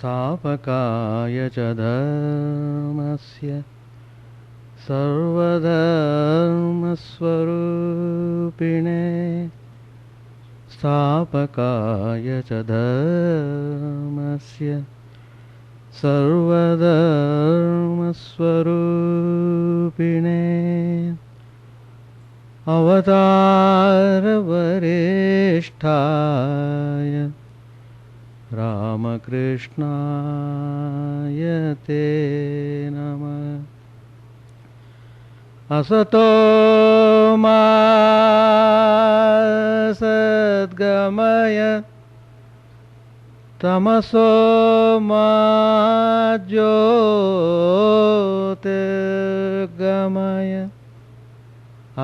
स्थापकाय च धर्मस्य सर्वधर्मस्वरूपिणे स्थापकाय च धर्मस्य सर्वधर्मस्वरूपिणे अवतारवरिष्ठाय रामकृष्णाय ते नमः। असतो मा सद्गमय तमसो मा ज्योतिर्गमय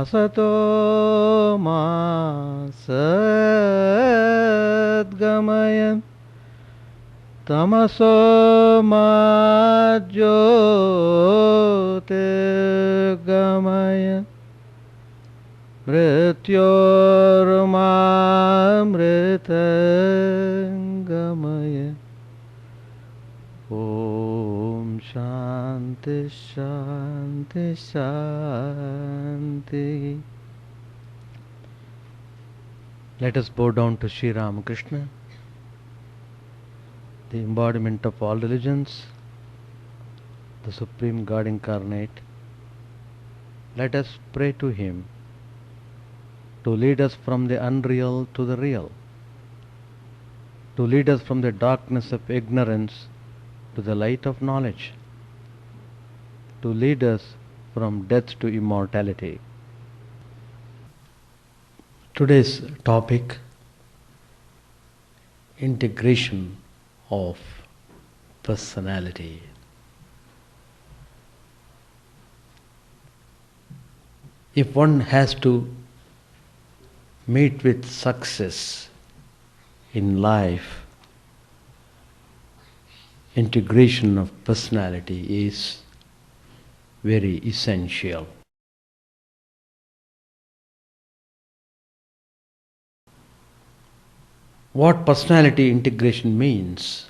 असतो मा सद्गमय तमसो मा ज्योतिर्गमय मृत्योर्मामृतंगमय। ॐ शान्ति शान्ति शान्ति। Let us bow down to Sri Ramakrishna, the embodiment of all religions, the Supreme God Incarnate. Let us pray to Him to lead us from the unreal to the real, to lead us from the darkness of ignorance to the light of knowledge, to lead us from death to immortality. Today's topic: integration of personality. If one has to meet with success in life, integration of personality is very essential. What personality integration means,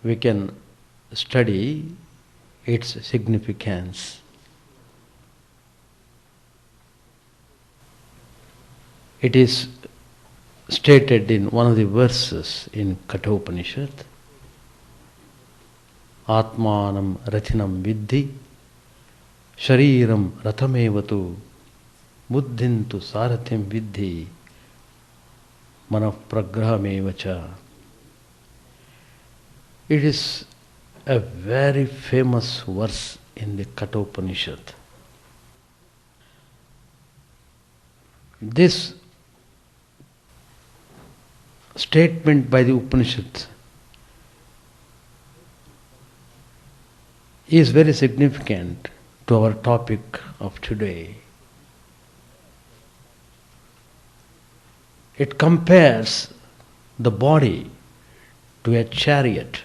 we can study its significance. It is stated in one of the verses in Kathopanishad, Atmanam Rathinam Viddhi Shariram Rathamevatu Buddhintu Sarathim Viddhi Manah Pragrahamevacha. It is a very famous verse in the Kathopanishad. This statement by the Upanishad is very significant to our topic of today. It compares the body to a chariot,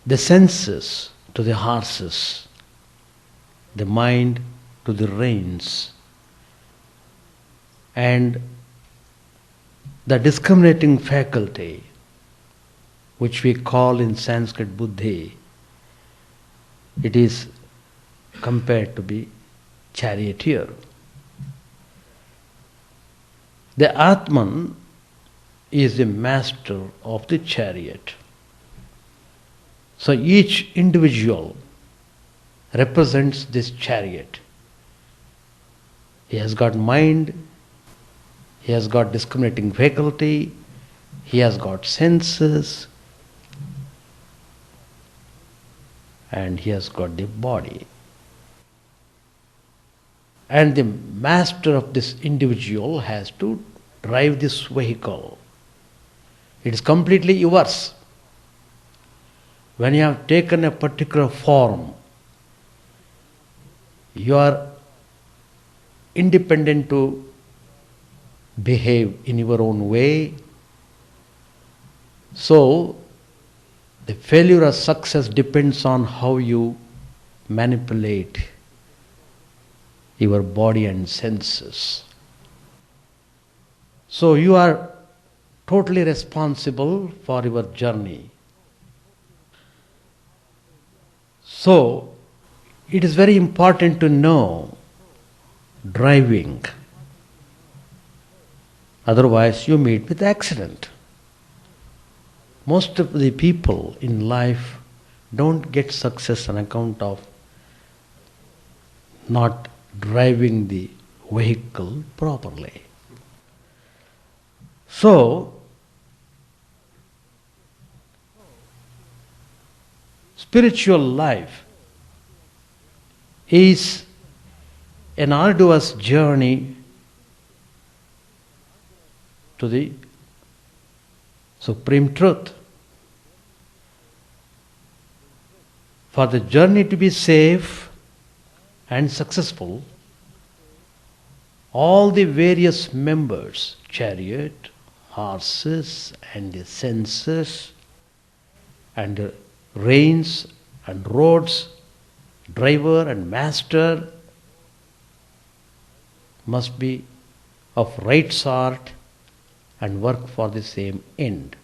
the senses to the horses, the mind to the reins, and the discriminating faculty, which we call in Sanskrit buddhi, it is compared to be charioteer. The Atman is the master of the chariot. So each individual represents this chariot. He has got mind, he has got discriminating faculty, he has got senses, and he has got the body. And the master of this individual has to drive this vehicle. It is completely yours. When you have taken a particular form, you are independent to behave in your own way. So, the failure or success depends on how you manipulate your body and senses. So you are totally responsible for your journey. So, it is very important to know driving. Otherwise, you meet with accident. Most of the people in life don't get success on account of not driving the vehicle properly. So, spiritual life is an arduous journey to the supreme truth. For the journey to be safe and successful, all the various members, chariot, horses, and the senses, and the reins and roads, driver and master, must be of right sort and work for the same end.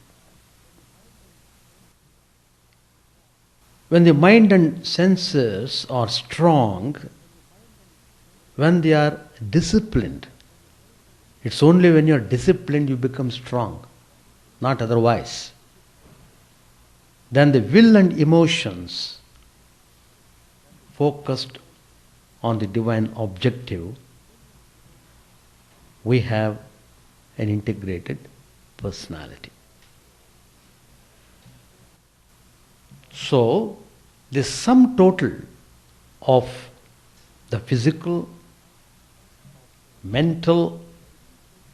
When the mind and senses are strong, when they are disciplined, it's only when you are disciplined you become strong, not otherwise. Then the will and emotions focused on the divine objective, we have an integrated personality. So, the sum total of the physical, mental,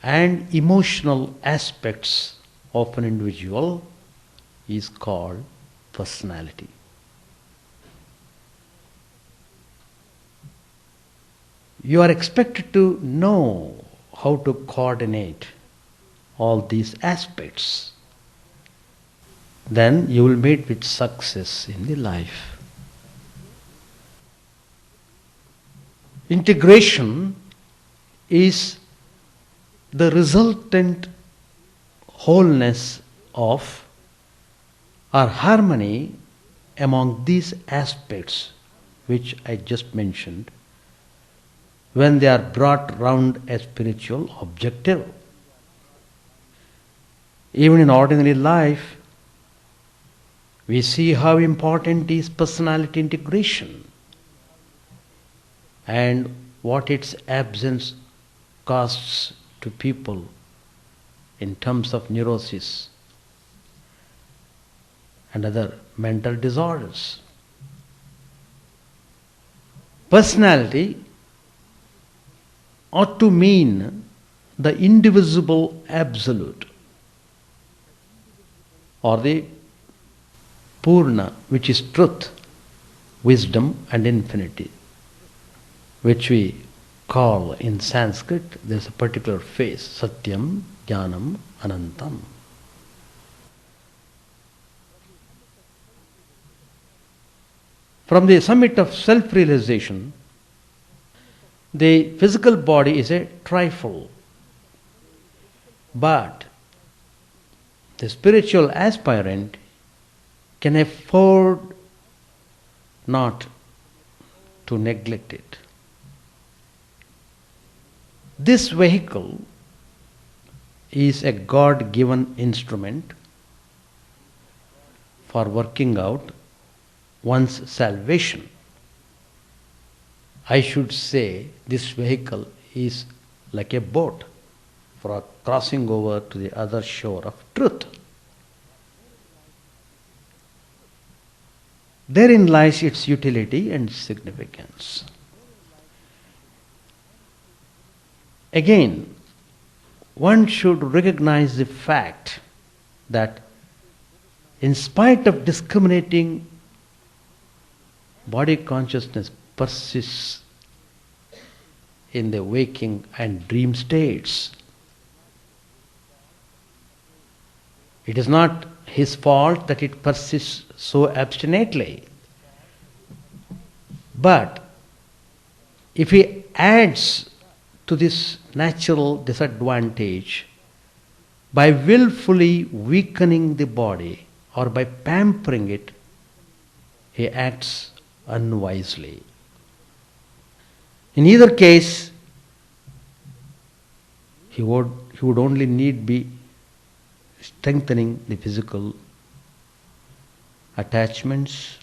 and emotional aspects of an individual is called personality. You are expected to know how to coordinate all these aspects. Then you will meet with success in the life. Integration is the resultant wholeness of or harmony among these aspects which I just mentioned, when they are brought round a spiritual objective. Even in ordinary life, we see how important is personality integration and what its absence costs to people in terms of neurosis and other mental disorders. Personality ought to mean the indivisible absolute, or the Purna, which is truth, wisdom and infinity, which we call in Sanskrit, there is a particular phrase, Satyam, Jnanam, Anantam. From the summit of self-realization, the physical body is a trifle, but the spiritual aspirant can afford not to neglect it. This vehicle is a God-given instrument for working out one's salvation. I should say this vehicle is like a boat for crossing over to the other shore of truth. Therein lies its utility and significance. Again, one should recognize the fact that in spite of discriminating, body consciousness persists in the waking and dream states. It is not his fault that it persists so obstinately. But if he adds to this natural disadvantage By willfully weakening the body or by pampering it, he acts unwisely. In either case, he would only need be strengthening the physical attachments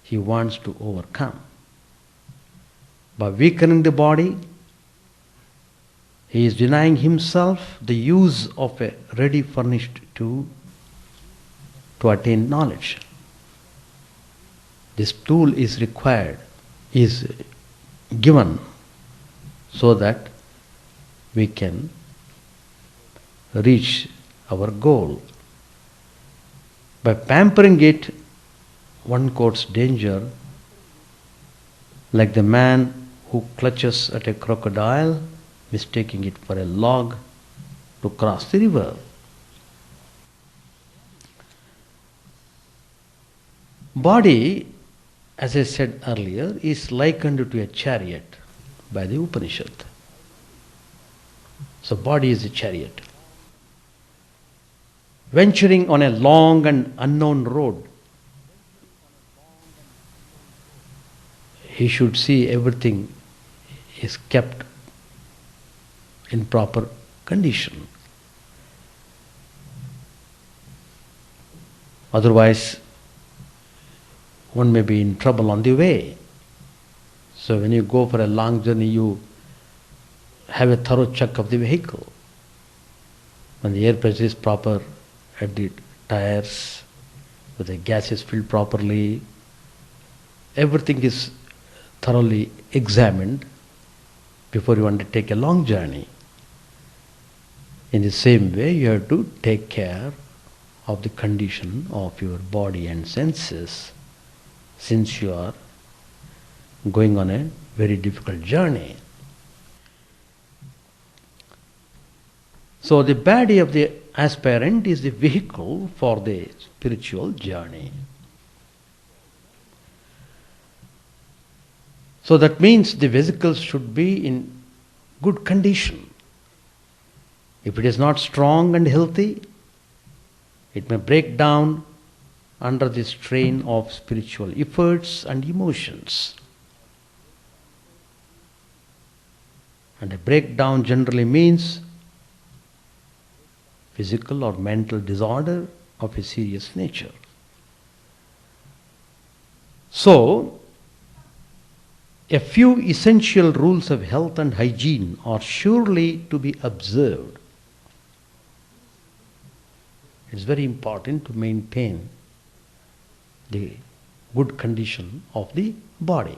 he wants to overcome. By weakening the body, he is denying himself the use of a ready furnished tool to attain knowledge. This tool is required, is given so that we can reach our goal. By pampering it, one courts danger, like the man who clutches at a crocodile, mistaking it for a log to cross the river. Body, as I said earlier, is likened to a chariot by the Upanishad. So body is a chariot. Venturing on a long and unknown road, he should see everything is kept in proper condition. Otherwise, one may be in trouble on the way. So when you go for a long journey, you have a thorough check of the vehicle. When the air pressure is proper at the tires, whether the gas is filled properly, everything is thoroughly examined before you undertake a long journey. In the same way, you have to take care of the condition of your body and senses, since you are going on a very difficult journey. So the body of the aspirant is the vehicle for the spiritual journey. So that means the vesicles should be in good condition. If it is not strong and healthy, it may break down under the strain of spiritual efforts and emotions. And a breakdown generally means physical or mental disorder of a serious nature. So, a few essential rules of health and hygiene are surely to be observed. It's very important to maintain the good condition of the body.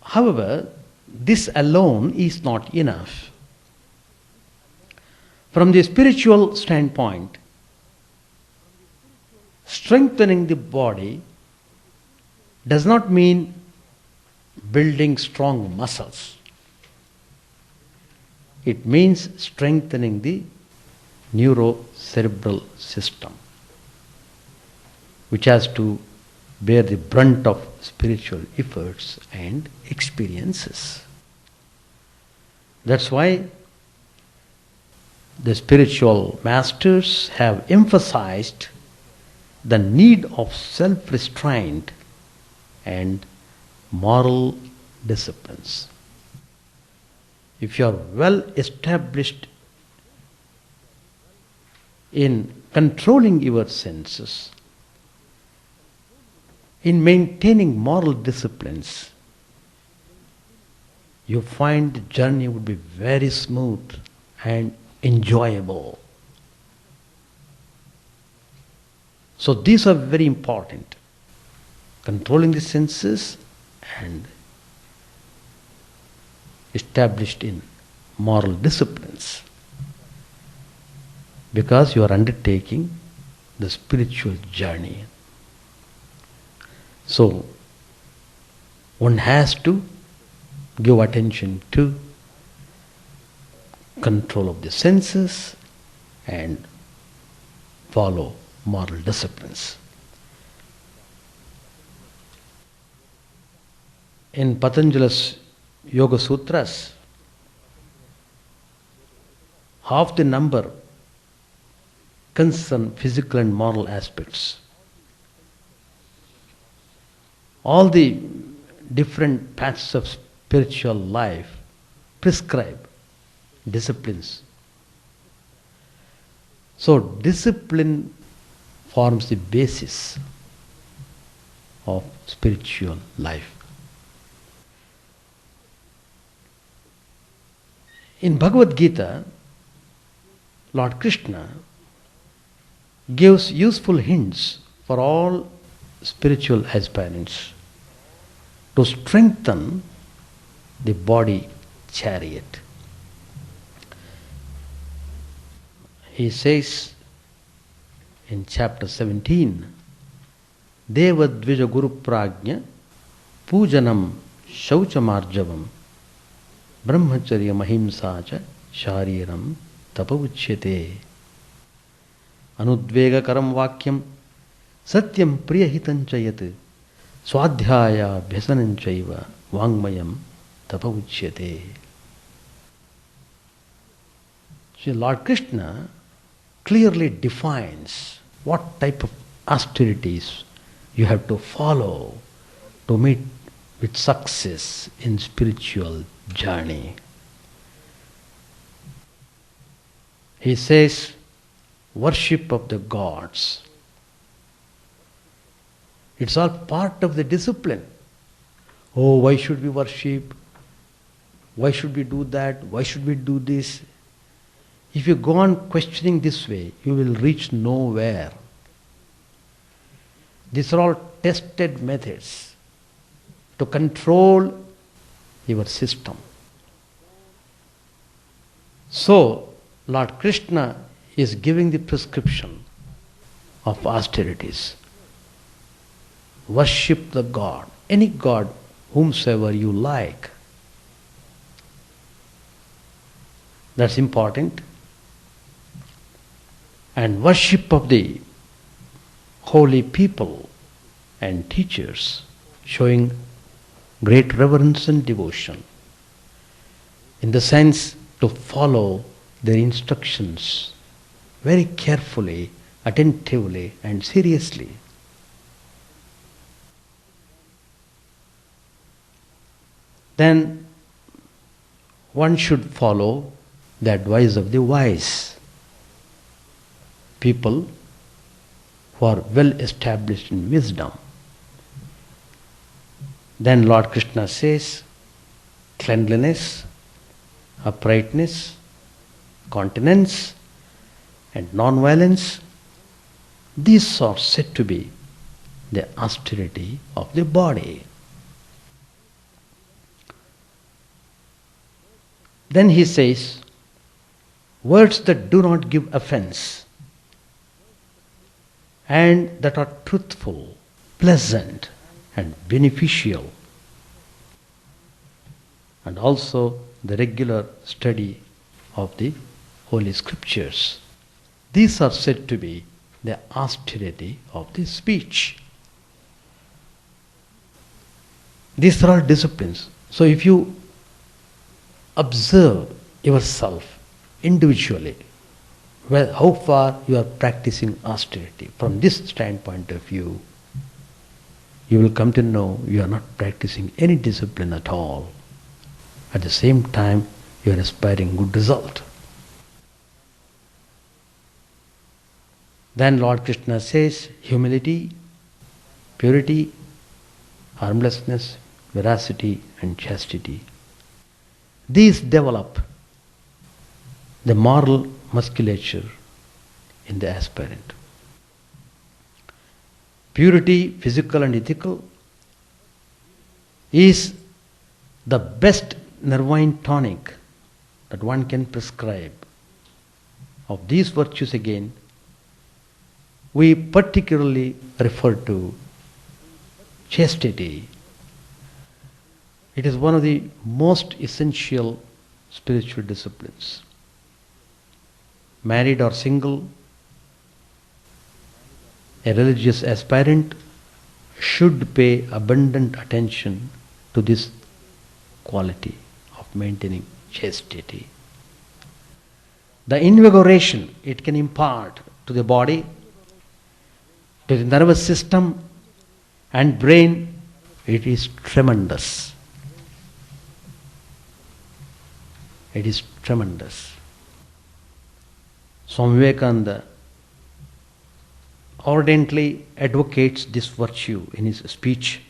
However, this alone is not enough. From the spiritual standpoint, strengthening the body does not mean building strong muscles. It means strengthening the neurocerebral system, which has to bear the brunt of spiritual efforts and experiences. That's why the spiritual masters have emphasized the need of self-restraint and moral disciplines. If you are well established in controlling your senses, in maintaining moral disciplines, you find the journey would be very smooth and enjoyable. So these are very important. Controlling the senses and established in moral disciplines, because you are undertaking the spiritual journey. So one has to give attention to control of the senses and follow moral disciplines. In Patanjali's Yoga Sutras, Half the number concern physical and moral aspects. All the different paths of spiritual life prescribe disciplines. So discipline forms the basis of spiritual life. In Bhagavad Gita, Lord Krishna gives useful hints for all spiritual aspirants to strengthen the body chariot. He says in chapter 17, Deva Dvija Guru Prajna Pujanam Shauchamarjavam Brahmacharya Mahimsacha Shariram Tapauchyate Anudvega Karam Vakyam Satyam Priyahitanchayat Swadhyaya Bhyasananchaiva Vangmayam Tapauchyate. So Lord Krishna clearly defines what type of austerities you have to follow to meet with success in spiritual journey. He says, worship of the gods. It's all part of the discipline. Oh, why should we worship? Why should we do that? Why should we do this? If you go on questioning this way, you will reach nowhere. These are all tested methods to control your system. So, Lord Krishna is giving the prescription of austerities. Worship the God, any God, whomsoever you like. That's important. And worship of the holy people and teachers, showing great reverence and devotion, in the sense to follow their instructions very carefully, attentively and seriously. Then one should follow the advice of the wise people who are well established in wisdom. Then Lord Krishna says, cleanliness, uprightness, continence and non-violence, these are said to be the austerity of the body. Then he says, words that do not give offense and that are truthful, pleasant and beneficial, and also the regular study of the Holy Scriptures. These are said to be the austerity of the speech. These are all disciplines. So if you observe yourself individually, well, how far you are practicing austerity, from this standpoint of view, you will come to know you are not practicing any discipline at all. At the same time, you are aspiring good result. Then Lord Krishna says, humility, purity, harmlessness, veracity and chastity. These develop the moral musculature in the aspirant. Purity, physical and ethical, is the best nervine tonic that one can prescribe. Of these virtues again, we particularly refer to chastity. It is one of the most essential spiritual disciplines. Married or single, a religious aspirant should pay abundant attention to this quality of maintaining chastity. the invigoration it can impart to the body, to the nervous system and brain, it is tremendous. It is tremendous. Swami Vivekananda ardently advocates this virtue in his speech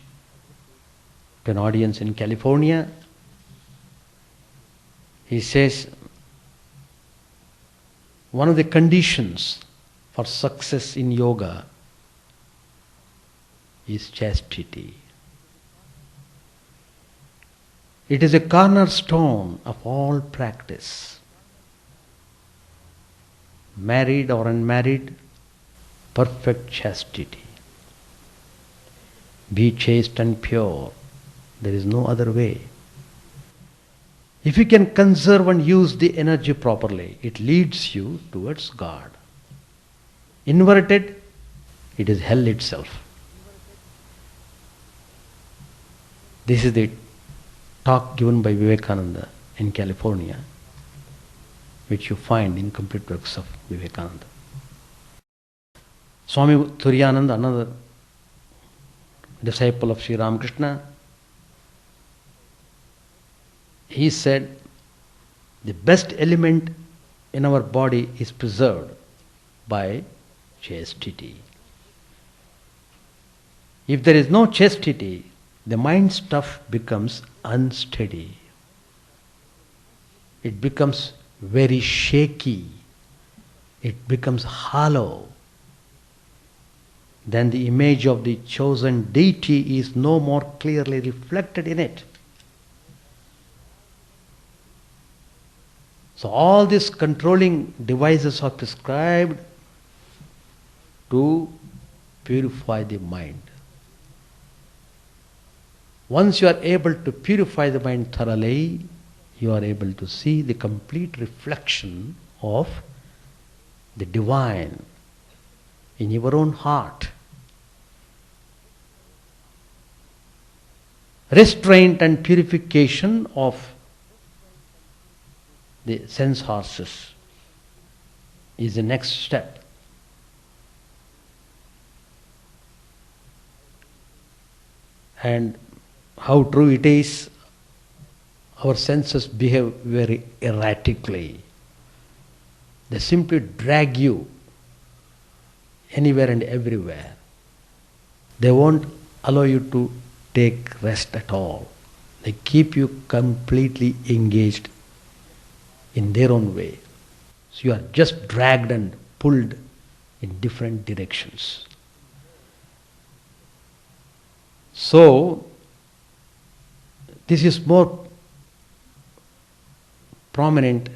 to an audience in California. He says, one of the conditions for success in yoga is chastity. It is a cornerstone of all practice. Married or unmarried, perfect chastity. Be chaste and pure. There is no other way. If you can conserve and use the energy properly, it leads you towards God. Inverted, it is hell itself. This is the talk given by Vivekananda in California, which you find in Complete Works of Vivekananda. Swami Chidananda, another disciple of Sri Ramakrishna, he said, the best element in our body is preserved by chastity. If there is no chastity, the mind stuff becomes unsteady. It becomes very shaky. It becomes hollow. Then the image of the chosen deity is no more clearly reflected in it. So all these controlling devices are prescribed to purify the mind. Once you are able to purify the mind thoroughly, you are able to see the complete reflection of the divine in your own heart. Restraint and purification of the sense horses is the next step. And how true it is, our senses behave very erratically. They simply drag you anywhere and everywhere. They won't allow you to take rest at all. They keep you completely engaged in their own way. So you are just dragged and pulled in different directions. So, this is more prominent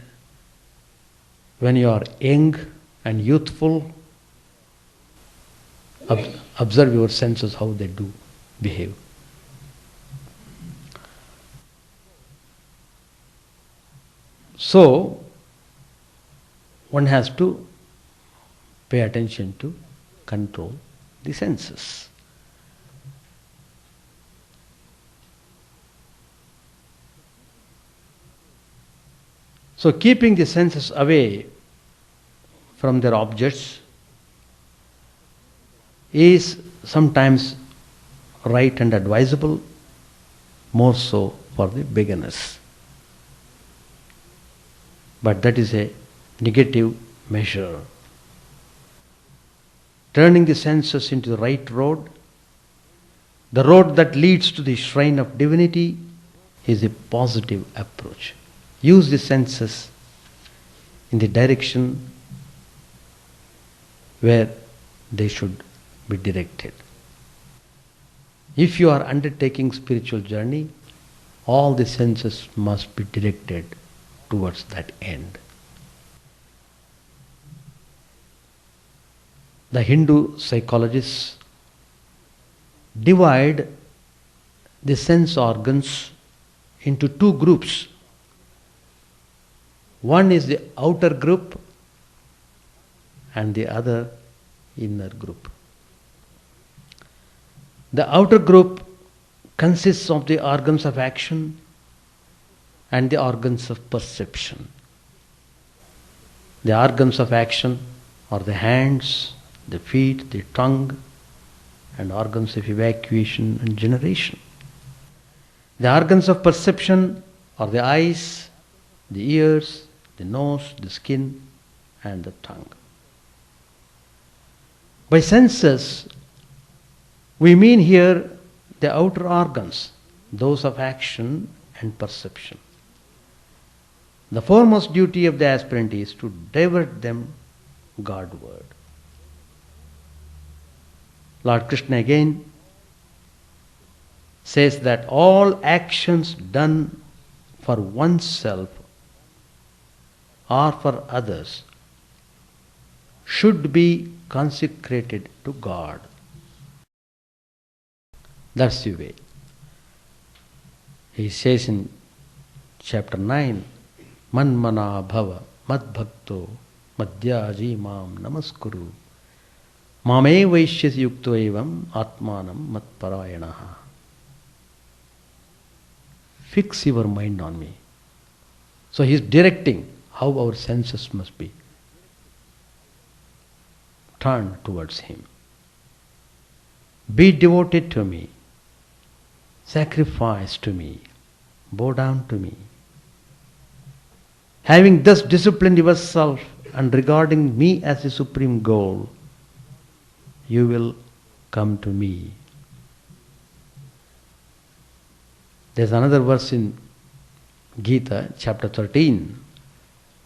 when you are young and youthful. Observe your senses, how they do behave. So, one has to pay attention to control the senses. So, keeping the senses away from their objects is sometimes right and advisable, more so for the beginners. But that is a negative measure. Turning the senses into the right road, the road that leads to the shrine of divinity, is a positive approach. Use the senses in the direction where they should be directed. If you are undertaking spiritual journey, all the senses must be directed towards that end. The Hindu psychologists divide the sense organs into two groups. One is the outer group and the other inner group. The outer group consists of the organs of action and the organs of perception. The organs of action are the hands, the feet, the tongue, and organs of evacuation and generation. The organs of perception are the eyes, the ears, the nose, the skin, and the tongue. By senses, we mean here the outer organs, those of action and perception. The foremost duty of the aspirant is to divert them Godward. Lord Krishna again says that all actions done for oneself or for others should be consecrated to God. That's the way. He says in chapter 9, Manmana bhava madbhakto madhyaji mam namaskuru mame vaishyasi yukto evam atmanam matparayanaha. Fix your mind on me. So he is directing how our senses must be turned towards him. Be devoted to me, sacrifice to me, bow down to me. Having thus disciplined yourself and regarding me as the supreme goal, you will come to me. There's another verse in Gita, chapter 13.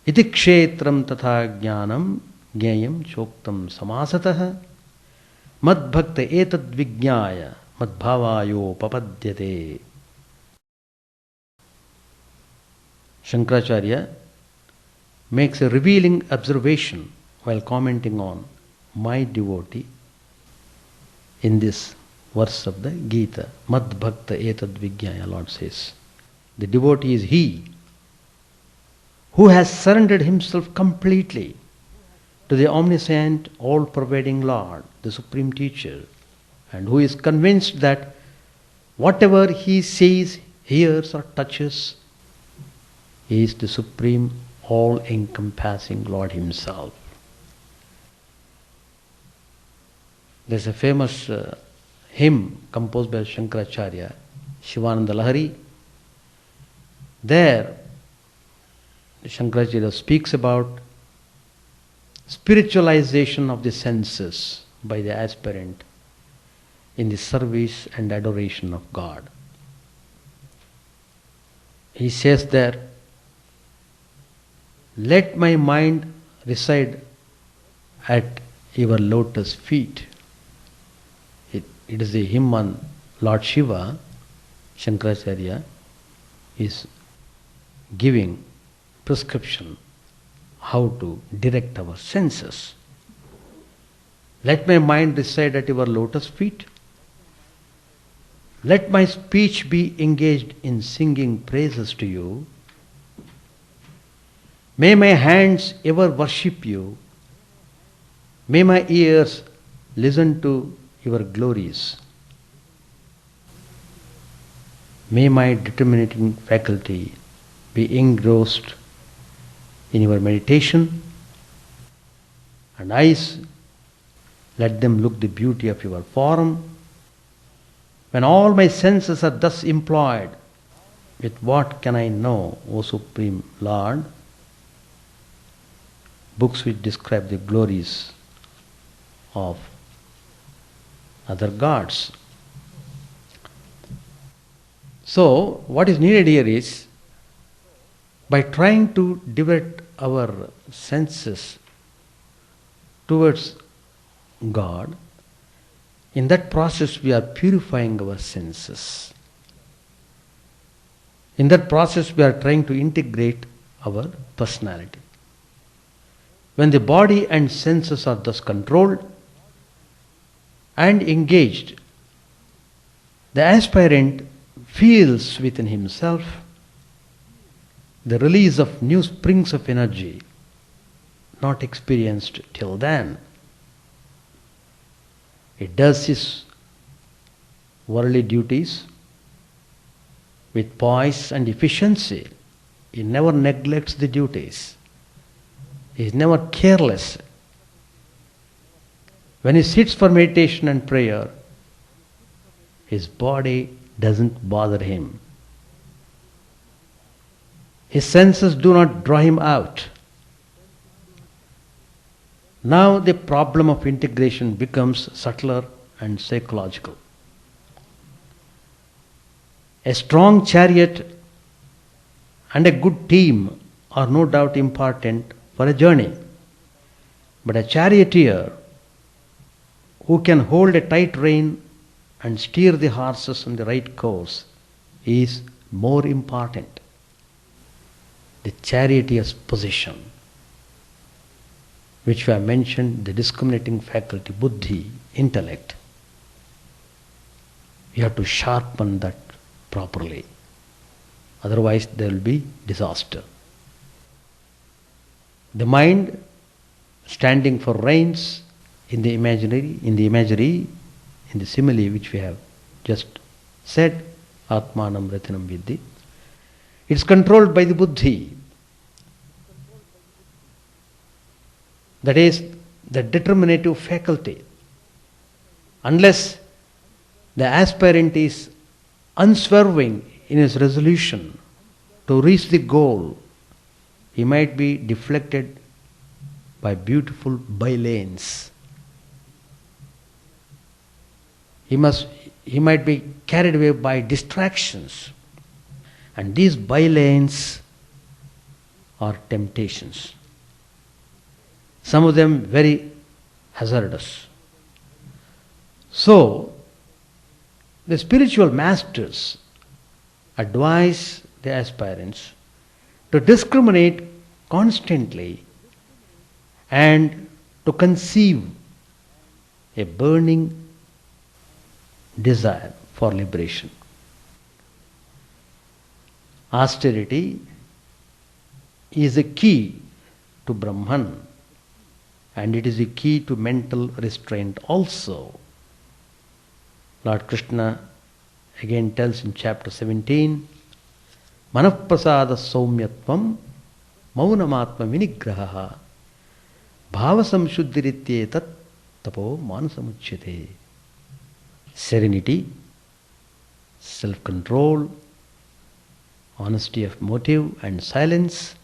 Iti kshetram tatha jnanam jnayam choktam samasatah madbhakta etad vijnaya madbhavayo papadyate. Shankaracharya makes a revealing observation while commenting on my devotee in this verse of the Gita. Madbhakta etad vijnaya, Lord says. The devotee is he who has surrendered himself completely to the omniscient, all-pervading Lord, the Supreme Teacher, and who is convinced that whatever he sees, hears or touches is the Supreme, all-encompassing Lord Himself. There's a famous hymn composed by Shankaracharya, Shivananda Lahari. There, Shankaracharya speaks about spiritualization of the senses by the aspirant in the service and adoration of God. He says there, let my mind reside at your lotus feet. It is a hymn on Lord Shiva. Shankaracharya is giving prescription how to direct our senses. Let my mind reside at your lotus feet. Let my speech be engaged in singing praises to you. May my hands ever worship you. May my ears listen to your glories. May my determining faculty be engrossed in your meditation, and eyes, let them look the beauty of your form. When all my senses are thus employed, with what can I know, O Supreme Lord? Books which describe the glories of other gods. So, what is needed here is, by trying to divert our senses towards God, in that process we are purifying our senses. In that process we are trying to integrate our personality. When the body and senses are thus controlled and engaged, the aspirant feels within himself the release of new springs of energy not experienced till then. It does his worldly duties with poise and efficiency. He never neglects the duties. He is never careless. When he sits for meditation and prayer, his body doesn't bother him. His senses do not draw him out. Now the problem of integration becomes subtler and psychological. A strong chariot and a good team are no doubt important for a journey. But a charioteer who can hold a tight rein and steer the horses on the right course is more important. The charioteer's position, which we have mentioned, the discriminating faculty, buddhi, intellect. You have to sharpen that properly. Otherwise there will be disaster. The mind standing for reins in the imagery, in the simile which we have just said, Atmanam Ratinam Vidhi. It's controlled by the buddhi. That is the determinative faculty. Unless the aspirant is unswerving in his resolution to reach the goal, he might be deflected by beautiful by-lanes. He might be carried away by distractions. And these by-lanes are temptations. Some of them very hazardous. So, the spiritual masters advise the aspirants to discriminate constantly and to conceive a burning desire for liberation. Austerity is a key to Brahman, and it is a key to mental restraint also. Lord Krishna again tells in chapter 17, Manaprasada saumyatvam maunamatma vinigraha bhavasamshuddhirityetat tapo manasamuchyate. Serenity, self-control, honesty of motive and silence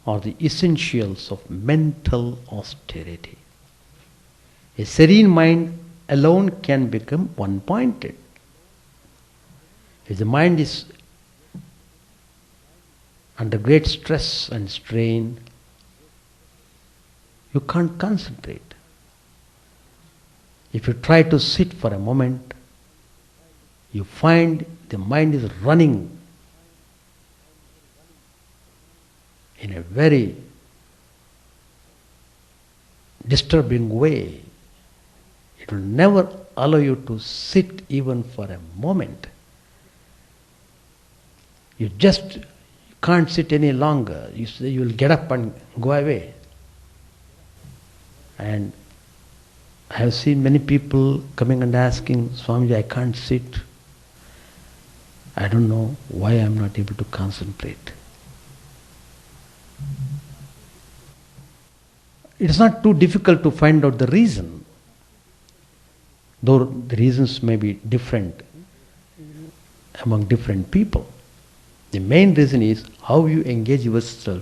are the essentials of mental austerity. A serene mind alone can become one-pointed. If the mind is under great stress and strain, you can't concentrate. If you try to sit for a moment, you find the mind is running in a very disturbing way. It will never allow you to sit even for a moment. You just can't sit any longer. You will get up and go away. And I have seen many people coming and asking, Swamiji, I can't sit. I don't know why I am not able to concentrate. It is not too difficult to find out the reason, though the reasons may be different among different people. The main reason is how you engage yourself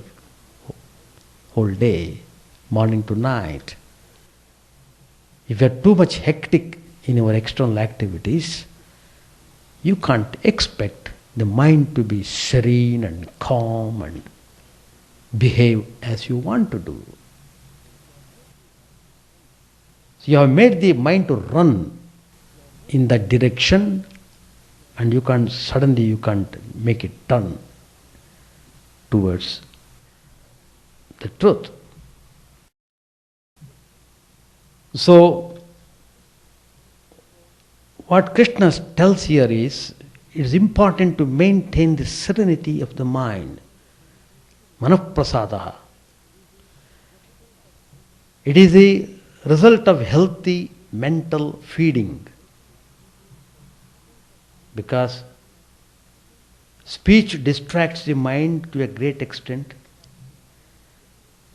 whole day, morning to night. If you are too much hectic in your external activities, you can't expect the mind to be serene and calm and behave as you want to do. So you have made the mind to run in that direction, and you can't make it turn towards the truth. So, what Krishna tells here is, it is important to maintain the serenity of the mind. Manaprasadaha. It is the result of healthy mental feeding. Because speech distracts the mind to a great extent.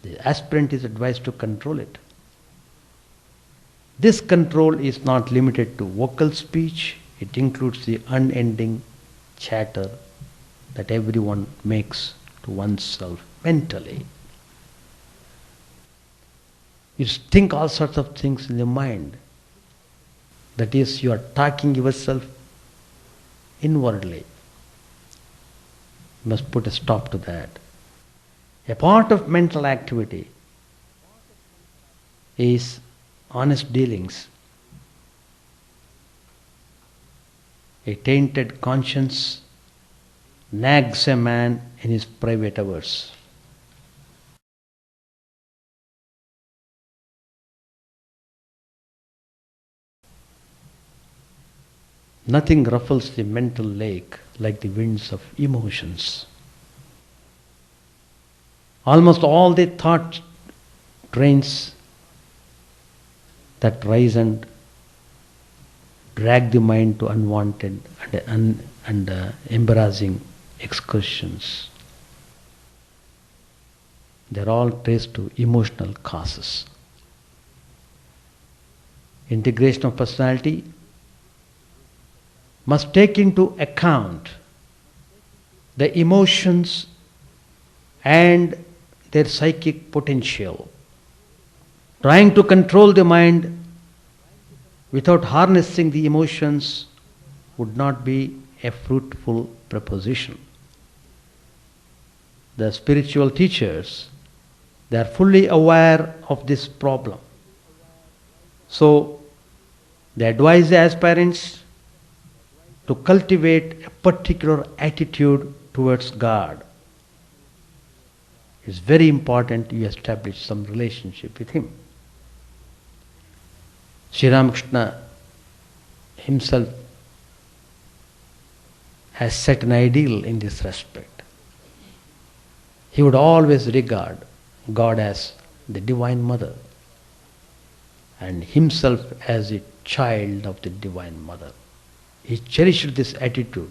The aspirant is advised to control it. This control is not limited to vocal speech, it includes the unending chatter that everyone makes to oneself mentally. You think all sorts of things in the mind. That is, you are talking yourself inwardly. You must put a stop to that. A part of mental activity is honest dealings. A tainted conscience nags a man in his private hours. Nothing ruffles the mental lake like the winds of emotions. Almost all the thought trains that rise and drag the mind to unwanted and embarrassing excursions. They are all traced to emotional causes. Integration of personality must take into account the emotions and their psychic potential. Trying to control the mind without harnessing the emotions would not be a fruitful proposition. The spiritual teachers, they are fully aware of this problem. So, they advise the aspirants to cultivate a particular attitude towards God. It's very important you establish some relationship with Him. Sri Ramakrishna himself has set an ideal in this respect. He would always regard God as the Divine Mother and himself as a child of the Divine Mother. He cherished this attitude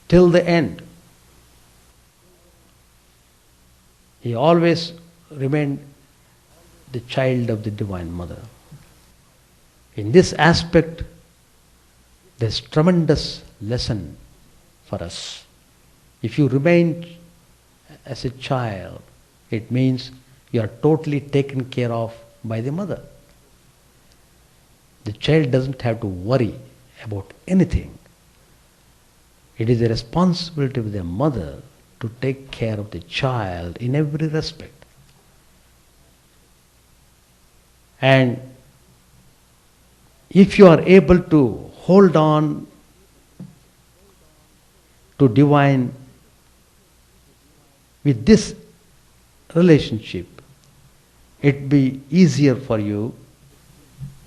till the end. He always remained the child of the Divine Mother. In this aspect, there's tremendous lesson for us. If you remain as a child, it means you are totally taken care of by the mother. The child doesn't have to worry about anything. It is the responsibility of the mother to take care of the child in every respect. And if you are able to hold on to divine with this relationship, it will be easier for you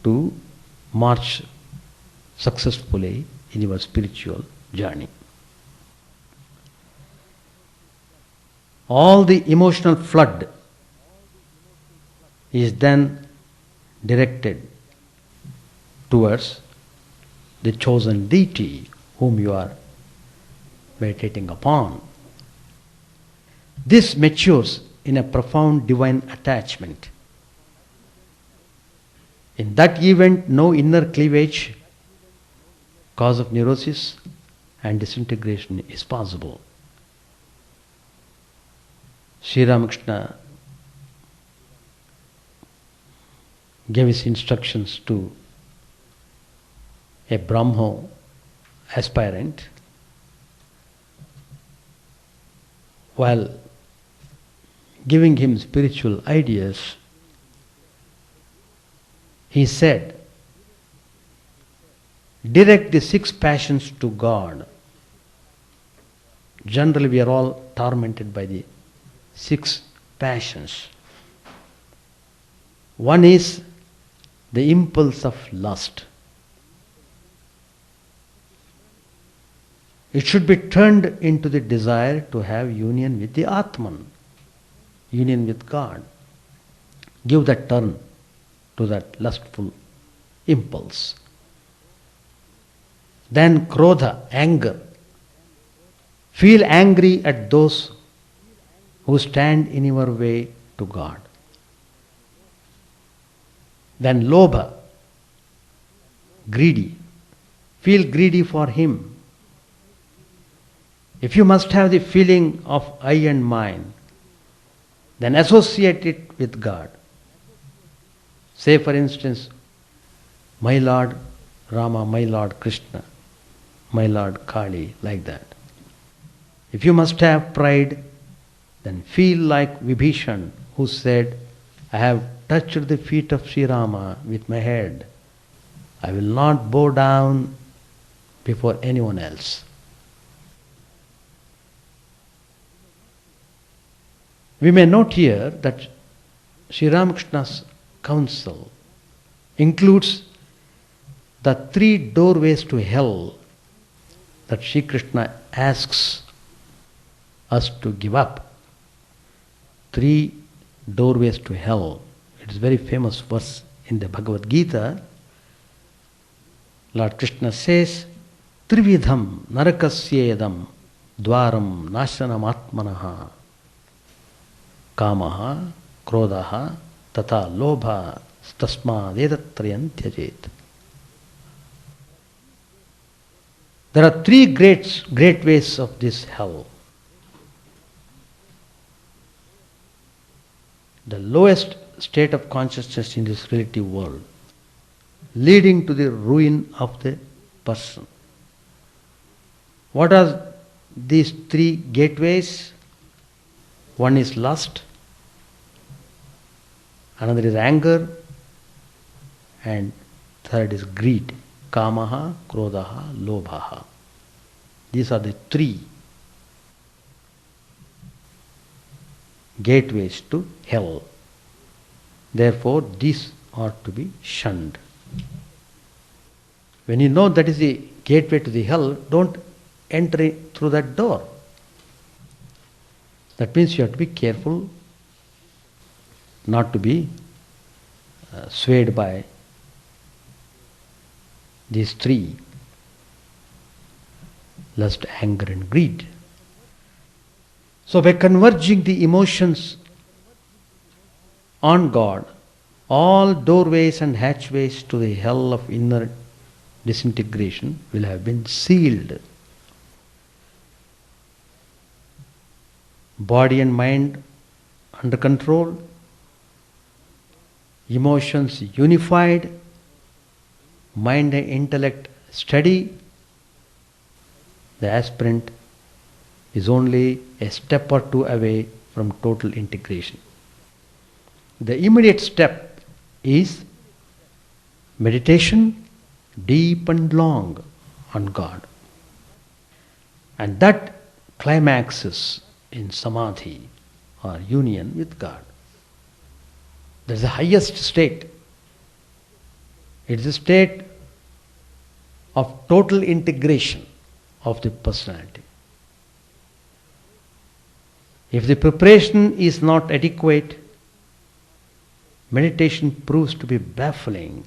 to march successfully in your spiritual journey. All the emotional flood is then directed towards the chosen deity whom you are meditating upon. This matures in a profound divine attachment. In that event, no inner cleavage, cause of neurosis and disintegration is possible. Sri Ramakrishna gave his instructions to a Brahmo aspirant while giving him spiritual ideas. He said, direct the 6 passions to God. Generally, we are all tormented by the 6 passions. One is the impulse of lust. It should be turned into the desire to have union with the Atman, union with God. Give that turn to that lustful impulse. Then krodha, anger. Feel angry at those who stand in your way to God. Then lobha, greedy. Feel greedy for Him. If you must have the feeling of I and mine, then associate it with God. Say for instance, my Lord Rama, my Lord Krishna, my Lord Kali, like that. If you must have pride, then feel like Vibhishan, who said, I have touched the feet of Sri Rama with my head. I will not bow down before anyone else. We may note here that Sri Ramakrishna's counsel includes the 3 doorways to hell that Sri Krishna asks us to give up. 3 doorways to hell. It is a very famous verse in the Bhagavad Gita. Lord Krishna says, Trividham narakasyedam dwaram nashanam atmanaha kamaha krodaha tata lobha tasma vedatrayan tyajet. There are 3 great ways of this hell. The lowest state of consciousness in this relative world, leading to the ruin of the person. What are these 3 gateways? One is lust, another is anger, and third is greed. Kamaha, krodaha, lobhaha. These are the 3 gateways to hell. Therefore, these are to be shunned. When you know that is the gateway to the hell, don't enter through that door. That means you have to be careful not to be swayed by these 3: lust, anger, and greed. So by converging the emotions on God, all doorways and hatchways to the hell of inner disintegration will have been sealed. Body and mind under control, emotions unified, mind and intellect steady, the aspirant is only a step or 2 away from total integration. The immediate step is meditation, deep and long, on God. And that climaxes in samadhi or union with God. That is the highest state. It is a state of total integration of the personality. If the preparation is not adequate, meditation proves to be baffling,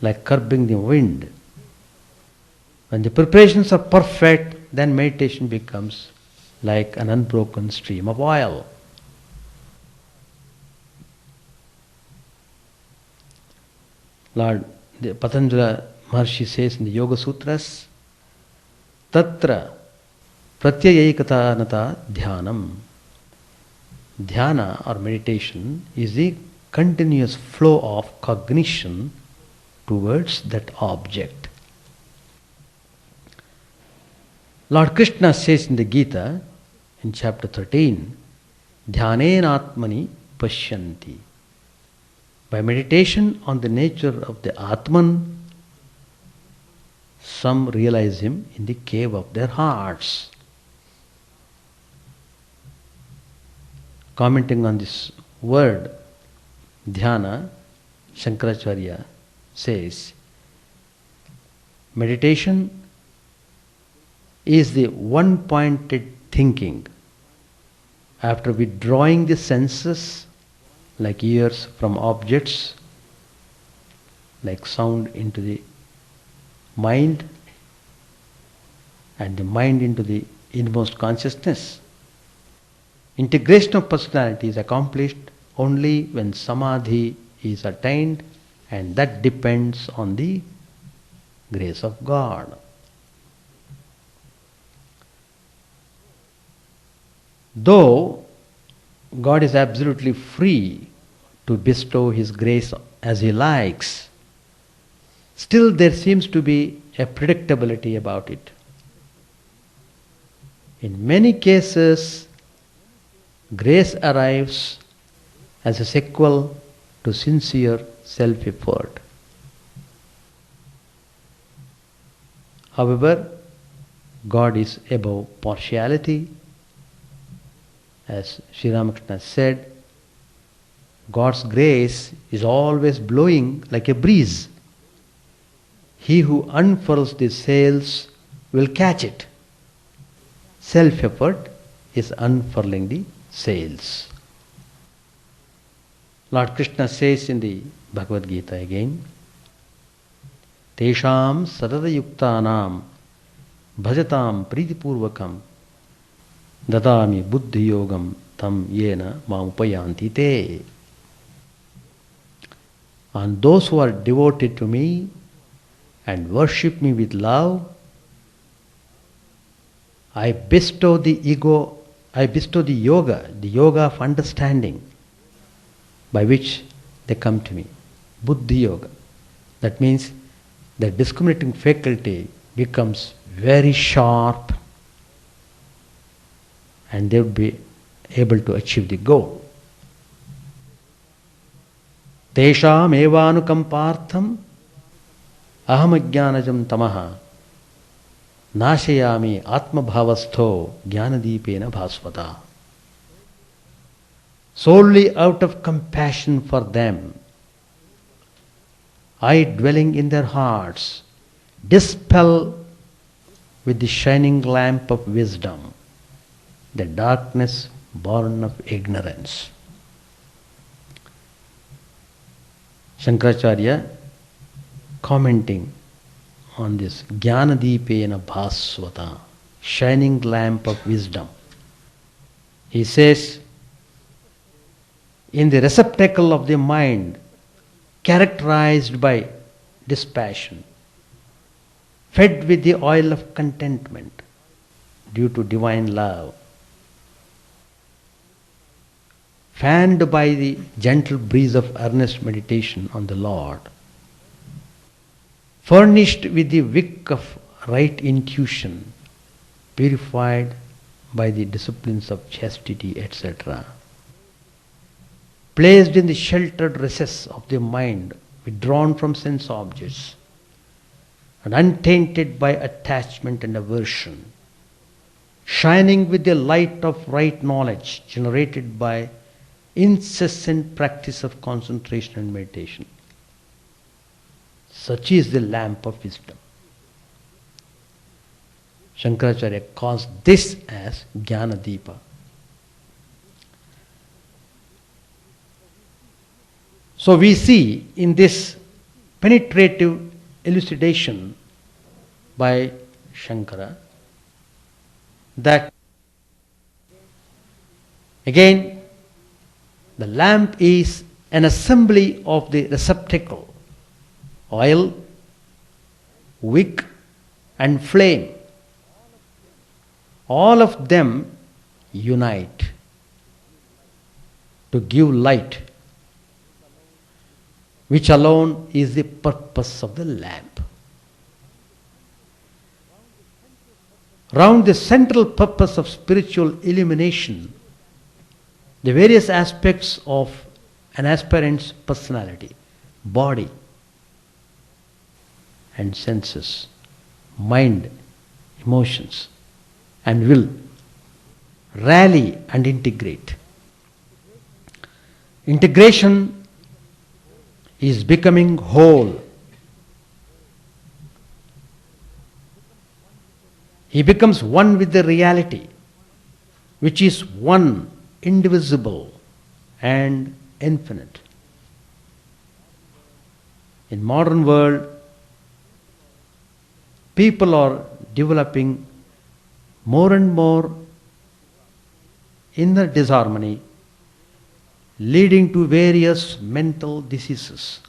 like curbing the wind. When the preparations are perfect, then meditation becomes like an unbroken stream of oil. Lord Patanjali Maharshi says in the Yoga Sutras, Tatra pratyayikatanata dhyanam. Dhyana or meditation is the continuous flow of cognition towards that object. Lord Krishna says in the Gita, in chapter 13, Dhyanena atmani pashyanti. By meditation on the nature of the Atman, some realize him in the cave of their hearts. Commenting on this word, dhyana, Shankaracharya says, meditation is the one-pointed thinking after withdrawing the senses like ears from objects, like sound into the mind, and the mind into the inmost consciousness. Integration of personality is accomplished only when samadhi is attained, and that depends on the grace of God. Though God is absolutely free to bestow His grace as He likes, still there seems to be a predictability about it. In many cases, grace arrives as a sequel to sincere self-effort. However, God is above partiality. As Sri Ramakrishna said, God's grace is always blowing like a breeze. He who unfurls the sails will catch it. Self-effort is unfurling the sails. Lord Krishna says in the Bhagavad Gita again, Tesham sadada yuktanam bhajatam pritipurvakam dadami buddhi yogam tam yena mamupayanti te. On those who are devoted to me and worship me with love, I bestow the yoga of understanding by which they come to me. Buddhi yoga. That means the discriminating faculty becomes very sharp and they would be able to achieve the goal. Tesham evanukampartham ahamajnanajam tamaha nashayami atmabhavastho jnanadipena bhasvata. Solely out of compassion for them, I, dwelling in their hearts, dispel with the shining lamp of wisdom the darkness born of ignorance. Shankaracharya, commenting on this Jnanadipena Bhasvata, shining lamp of wisdom, he says, in the receptacle of the mind characterized by dispassion, fed with the oil of contentment due to divine love, fanned by the gentle breeze of earnest meditation on the Lord, furnished with the wick of right intuition, purified by the disciplines of chastity, etc., placed in the sheltered recess of the mind, withdrawn from sense objects, and untainted by attachment and aversion, shining with the light of right knowledge generated by incessant practice of concentration and meditation. Such is the lamp of wisdom. Shankaracharya calls this as Jnanadipa. So we see in this penetrative elucidation by Shankara that again the lamp is an assembly of the receptacle, oil, wick and flame. All of them unite to give light, which alone is the purpose of the lamp. Round the central purpose of spiritual illumination, the various aspects of an aspirant's personality, body and senses, mind, emotions and will rally and integrate. Integration is becoming whole. He becomes one with the reality, which is one, indivisible and infinite. In modern world, people are developing more and more inner disharmony leading to various mental diseases.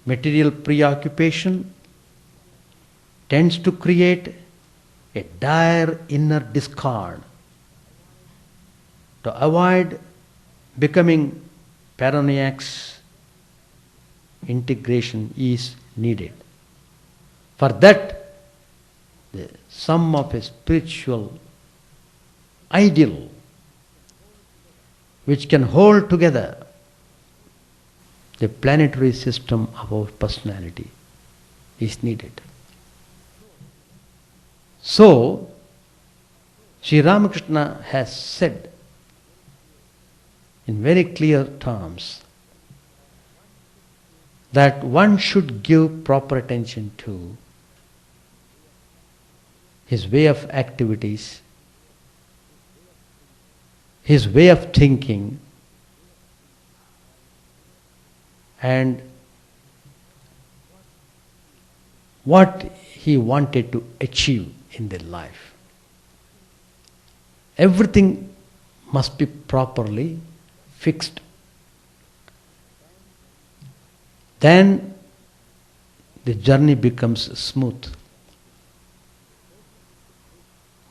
Material preoccupation tends to create a dire inner discord. To avoid becoming paranoiacs, integration is needed. For that, the sum of a spiritual ideal which can hold together the planetary system of our personality is needed. So, Sri Ramakrishna has said in very clear terms that one should give proper attention to his way of activities, his way of thinking, and what he wanted to achieve in their life. Everything must be properly fixed. Then the journey becomes smooth.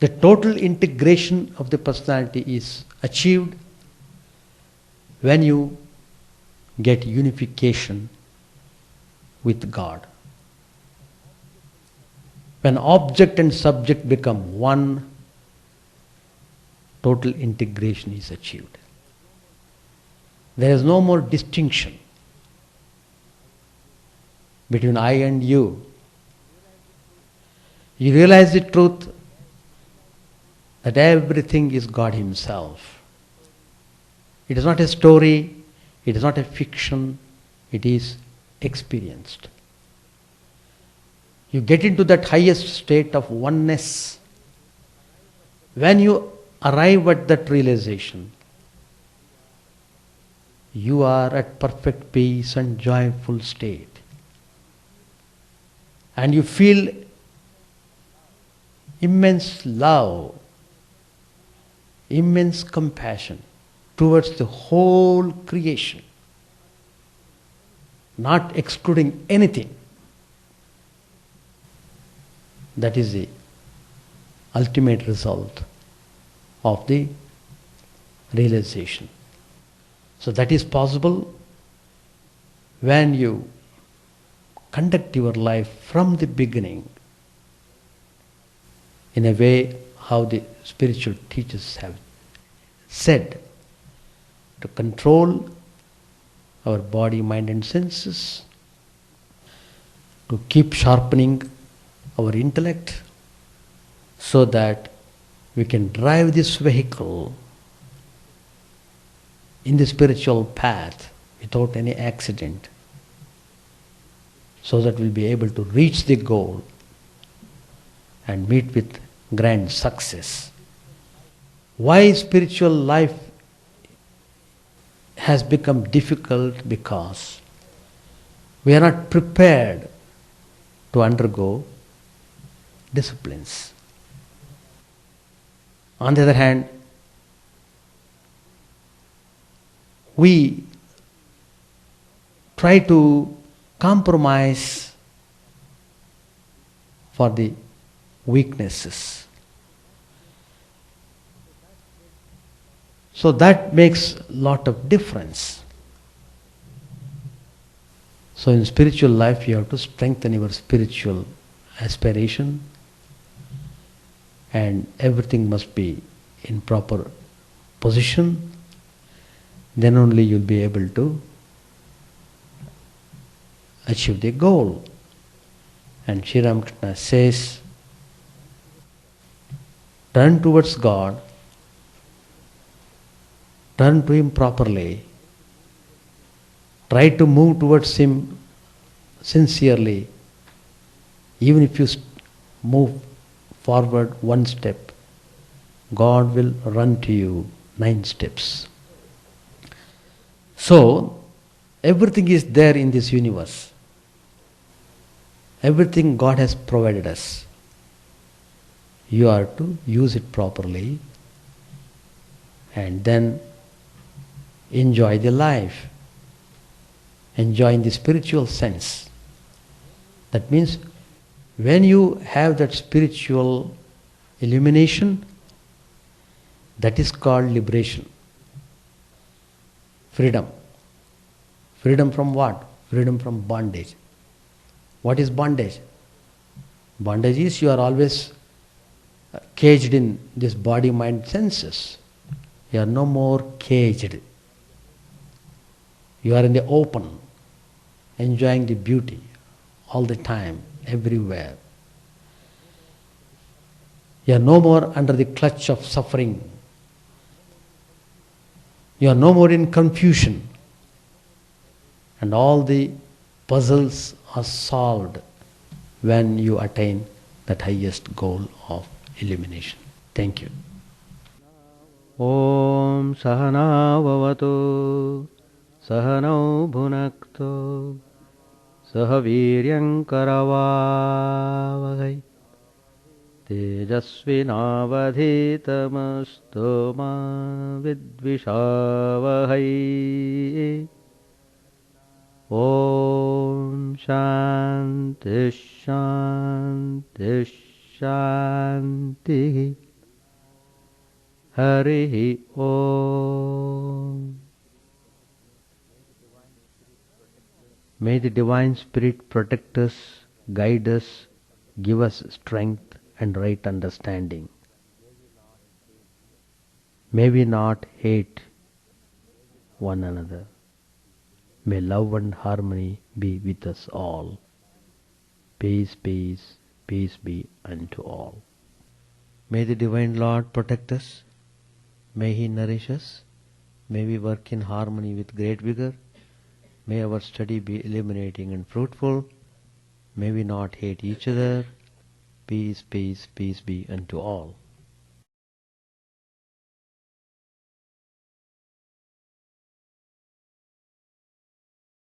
The total integration of the personality is achieved when you get unification with God. When object and subject become one, total integration is achieved. There is no more distinction between I and you. You realize the truth that everything is God Himself. It is not a story, it is not a fiction, it is experienced. You get into that highest state of oneness. When you arrive at that realization, you are at perfect peace and joyful state. And you feel immense love, immense compassion towards the whole creation, not excluding anything. That is the ultimate result of the realization. So that is possible when you conduct your life from the beginning in a way how the spiritual teachers have said, to control our body, mind and senses, to keep sharpening our intellect so that we can drive this vehicle in the spiritual path without any accident, so that we'll be able to reach the goal and meet with grand success. Why spiritual life has become difficult? Because we are not prepared to undergo disciplines. On the other hand, we try to compromise for the weaknesses. So that makes a lot of difference. So in spiritual life you have to strengthen your spiritual aspiration, and everything must be in proper position. Then only you'll be able to achieve the goal. And Sri Ramakrishna says, turn towards God, turn to Him properly, try to move towards Him sincerely. Even if you move forward one step, God will run to you 9 steps. So, everything is there in this universe. Everything God has provided us. You are to use it properly and then enjoy the life, enjoy in the spiritual sense. That means when you have that spiritual illumination, that is called liberation. Freedom. Freedom from what? Freedom from bondage. What is bondage? Bondage is you are always caged in this body, mind, senses. You are no more caged. You are in the open, enjoying the beauty all the time, everywhere. You are no more under the clutch of suffering. You are no more in confusion. And all the puzzles are solved when you attain that highest goal of illumination. Thank you. Om Sahana Vavatu Sahanau Bhunaktu Sahaviryam Karavavahai Tejasvinavadhitamastu ma vidvishavahai. Om Shanti Shanti Shanti. Harihi Om. May the Divine Spirit protect us, guide us, give us strength and right understanding. May we not hate one another. May love and harmony be with us all. Peace, peace, peace be unto all. May the Divine Lord protect us. May He nourish us. May we work in harmony with great vigor. May our study be illuminating and fruitful. May we not hate each other. Peace, peace, peace be unto all.